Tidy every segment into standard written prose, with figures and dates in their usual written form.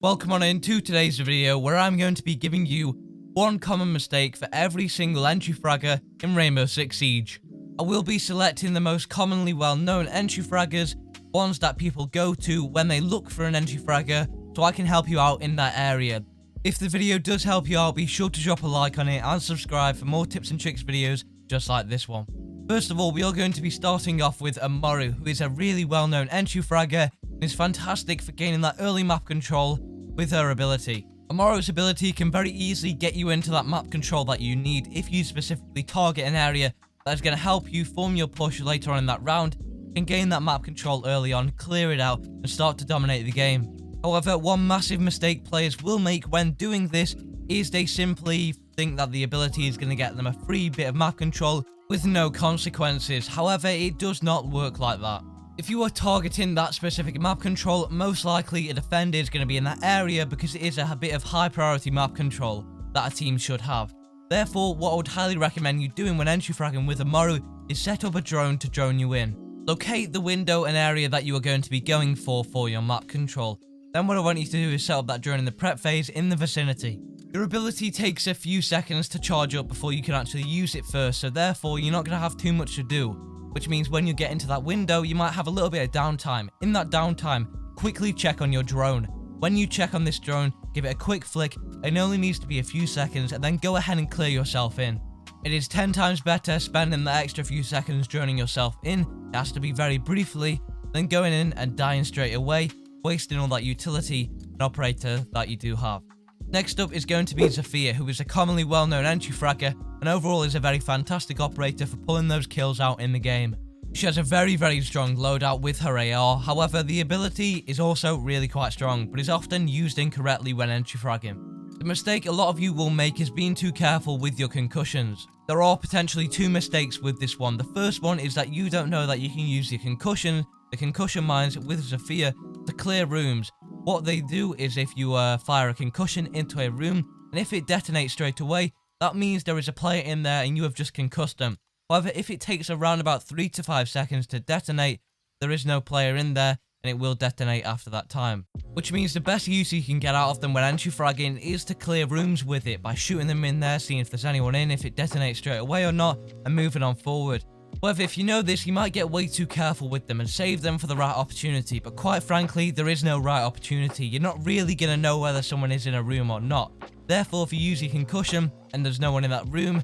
Welcome on into today's video where I'm going to be giving you one common mistake for every single entry fragger in Rainbow Six Siege. I will be selecting the most commonly well-known entry fraggers, ones that people go to when they look for an entry fragger, so I can help you out in that area. If the video does help you out, be sure to drop a like on it and subscribe for more tips and tricks videos just like this one. First of all, we are going to be starting off with Amaru, who is a really well-known entry fragger and is fantastic for gaining that early map control with her ability. Amaru's ability can very easily get you into that map control that you need if you specifically target an area that is going to help you form your push later on in that round and gain that map control early on, clear it out and start to dominate the game. However, one massive mistake players will make when doing this is they simply think that the ability is going to get them a free bit of map control with no consequences. However, it does not work like that. If you are targeting that specific map control, most likely a defender is going to be in that area because it is a bit of high priority map control that a team should have. Therefore, what I would highly recommend you doing when entry fragging with Amaru is set up a drone to drone you in. Locate the window and area that you are going to be going for your map control. Then what I want you to do is set up that drone in the prep phase in the vicinity. Your ability takes a few seconds to charge up before you can actually use it first, so therefore you're not going to have too much to do, which means when you get into that window you might have a little bit of downtime. In that downtime, quickly check on your drone. When you check on this drone, give it a quick flick. It only needs to be a few seconds, and then go ahead and clear yourself in. It is 10 times better spending the extra few seconds droning yourself in, it has to be very briefly, than going in and dying straight away, wasting all that utility and operator that you do have. Next up is going to be Zofia, who is a commonly well-known entry fragger and overall is a very fantastic operator for pulling those kills out in the game. She has a very strong loadout with her AR, however the ability is also really quite strong, but is often used incorrectly when entry fragging. The mistake a lot of you will make is being too careful with your concussions. There are potentially two mistakes with this one. The first one is that you don't know that you can use the concussion mines with Zofia to clear rooms. What they do is if you fire a concussion into a room, and if it detonates straight away, that means there is a player in there and you have just concussed them. However, if it takes around about 3 to 5 seconds to detonate, there is no player in there and it will detonate after that time. Which means the best use you can get out of them when entry fragging is to clear rooms with it by shooting them in there, seeing if there's anyone in, if it detonates straight away or not, and moving on forward. However, if you know this, you might get way too careful with them and save them for the right opportunity, but quite frankly, there is no right opportunity. You're not really going to know whether someone is in a room or not. Therefore, if you use your concussion and there's no one in that room,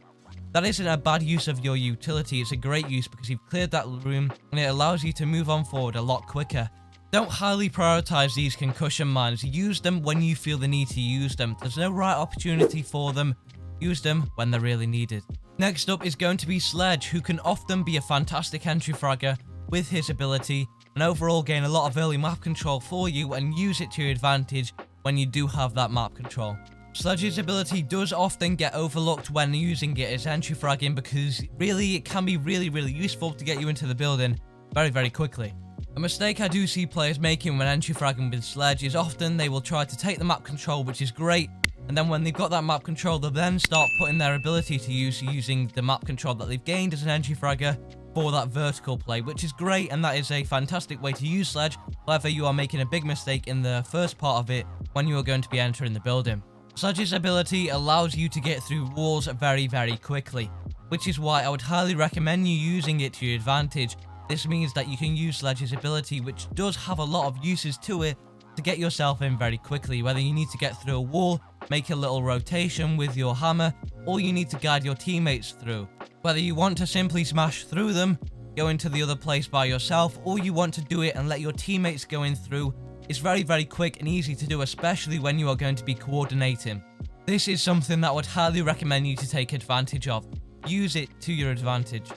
that isn't a bad use of your utility, it's a great use because you've cleared that room and it allows you to move on forward a lot quicker. Don't highly prioritize these concussion mines, use them when you feel the need to use them. There's no right opportunity for them, use them when they're really needed. Next up is going to be Sledge, who can often be a fantastic entry fragger with his ability and overall gain a lot of early map control for you and use it to your advantage when you do have that map control. Sledge's ability does often get overlooked when using it as entry fragging because really it can be really useful to get you into the building very quickly. A mistake I do see players making when entry fragging with Sledge is often they will try to take the map control, which is great, and then when they've got that map control, they'll then start putting their ability to use using the map control that they've gained as an entry fragger for that vertical play, which is great and that is a fantastic way to use Sledge. However, you are making a big mistake in the first part of it when you are going to be entering the building. Sledge's ability allows you to get through walls very quickly, which is why I would highly recommend you using it to your advantage. This means that you can use Sledge's ability, which does have a lot of uses to it, to get yourself in very quickly, whether you need to get through a wall, make a little rotation with your hammer, or you need to guide your teammates through. Whether you want to simply smash through them, go into the other place by yourself, or you want to do it and let your teammates go in through, it's very quick and easy to do, especially when you are going to be coordinating. This is something that I would highly recommend you to take advantage of. Use it to your advantage.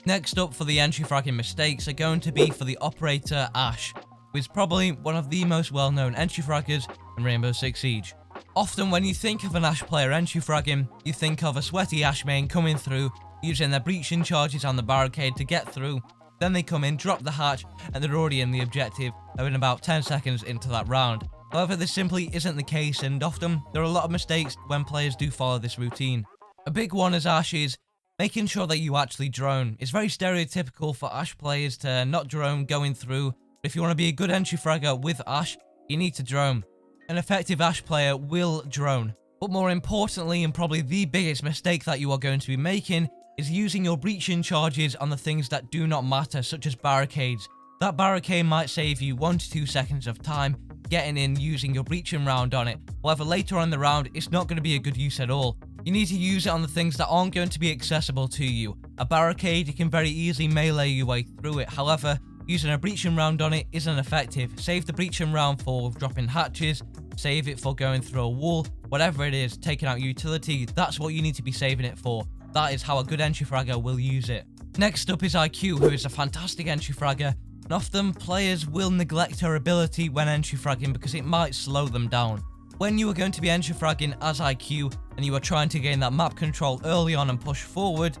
Next up for the entry fragging mistakes are going to be for the operator Ash, who is probably one of the most well-known entry fraggers in Rainbow Six Siege. Often when you think of an Ash player entry fragging, you think of a sweaty Ash main coming through, using their breaching charges on the barricade to get through, then they come in, drop the hatch, and they're already in the objective in about 10 seconds into that round. However, this simply isn't the case, and often there are a lot of mistakes when players do follow this routine. A big one as Ash is making sure that you actually drone. It's very stereotypical for Ash players to not drone going through. If you want to be a good entry fragger with Ash, you need to drone. an effective Ashe player will drone. But more importantly, and probably the biggest mistake that you are going to be making, is using your breaching charges on the things that do not matter, such as barricades. That barricade might save you 1 to 2 seconds of time getting in using your breaching round on it. However, later on in the round, it's not going to be a good use at all. You need to use it on the things that aren't going to be accessible to you. A barricade, you can very easily melee your way through it. However, using a breaching round on it isn't effective. Save the breaching round for dropping hatches, save it for going through a wall, whatever it is, taking out utility, that's what you need to be saving it for. That is how a good entry fragger will use it. Next up is IQ, who is a fantastic entry fragger, and often players will neglect her ability when entry fragging because it might slow them down. When you are going to be entry fragging as IQ and you are trying to gain that map control early on and push forward,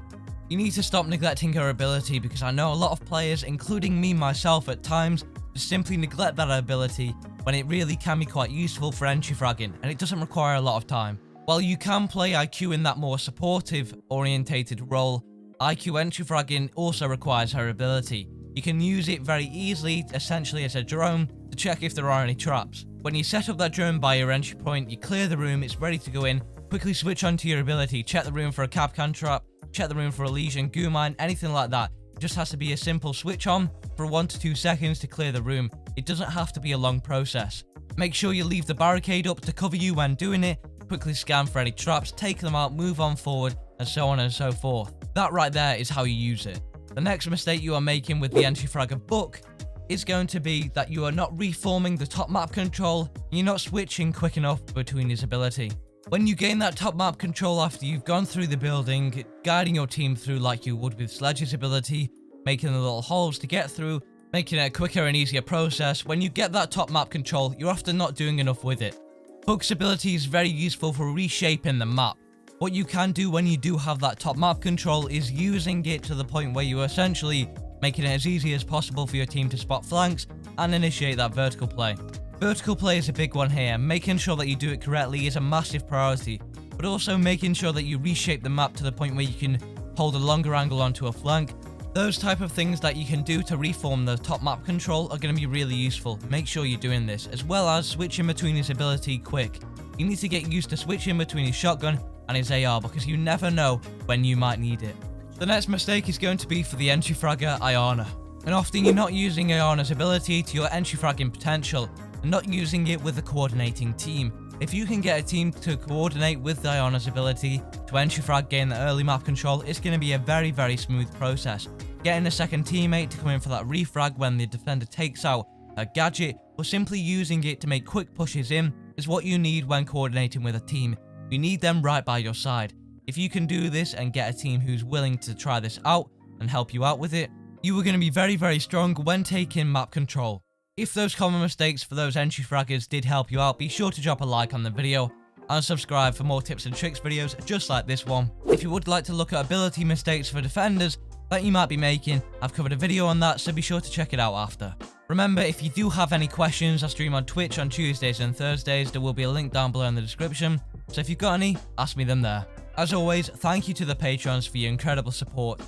you need to stop neglecting her ability, because I know a lot of players, including me myself at times, just simply neglect that ability when it really can be quite useful for entry fragging and it doesn't require a lot of time. While you can play IQ in that more supportive orientated role, IQ entry fragging also requires her ability. You can use it very easily, essentially as a drone, to check if there are any traps. When you set up that drone by your entry point, you clear the room, it's ready to go in, quickly switch onto your ability, check the room for a Capcan trap, check the room for a Legion, goo mine, anything like that. It just has to be a simple switch on for 1 to 2 seconds to clear the room. It doesn't have to be a long process. Make sure you leave the barricade up to cover you when doing it, quickly scan for any traps, take them out, move on forward, and so on and so forth. That right there is how you use it. The next mistake you are making with the entry fragger book is going to be that you are not reforming the top map control, and you're not switching quick enough between his ability. When you gain that top map control after you've gone through the building, guiding your team through like you would with Sledge's ability, making the little holes to get through, making it a quicker and easier process, when you get that top map control, you're often not doing enough with it. Book's ability is very useful for reshaping the map. What you can do when you do have that top map control is using it to the point where you are essentially making it as easy as possible for your team to spot flanks and initiate that vertical play. Vertical play is a big one here. Making sure that you do it correctly is a massive priority, but also making sure that you reshape the map to the point where you can hold a longer angle onto a flank. Those type of things that you can do to reform the top map control are going to be really useful. Make sure you're doing this, as well as switching between his ability quick. You need to get used to switching between his shotgun and his AR, because you never know when you might need it. The next mistake is going to be for the entry fragger Iona, and often you're not using Iona's ability to your entry fragging potential and not using it with a coordinating team. If you can get a team to coordinate with Iona's ability to entry frag, gain the early map control, it's going to be a very, very smooth process. Getting a second teammate to come in for that refrag when the defender takes out a gadget, or simply using it to make quick pushes in, is what you need when coordinating with a team. You need them right by your side. If you can do this and get a team who's willing to try this out and help you out with it, you are going to be very, very strong when taking map control. If those common mistakes for those entry fraggers did help you out, be sure to drop a like on the video and subscribe for more tips and tricks videos just like this one. If you would like to look at ability mistakes for defenders that you might be making, I've covered a video on that, so be sure to check it out after. Remember, if you do have any questions, I stream on Twitch on Tuesdays and Thursdays. There will be a link down below in the description, so if you've got any, ask me them there. As always, thank you to the patrons for your incredible support,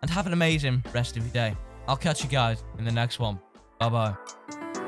and have an amazing rest of your day. I'll catch you guys in the next one. Bye bye.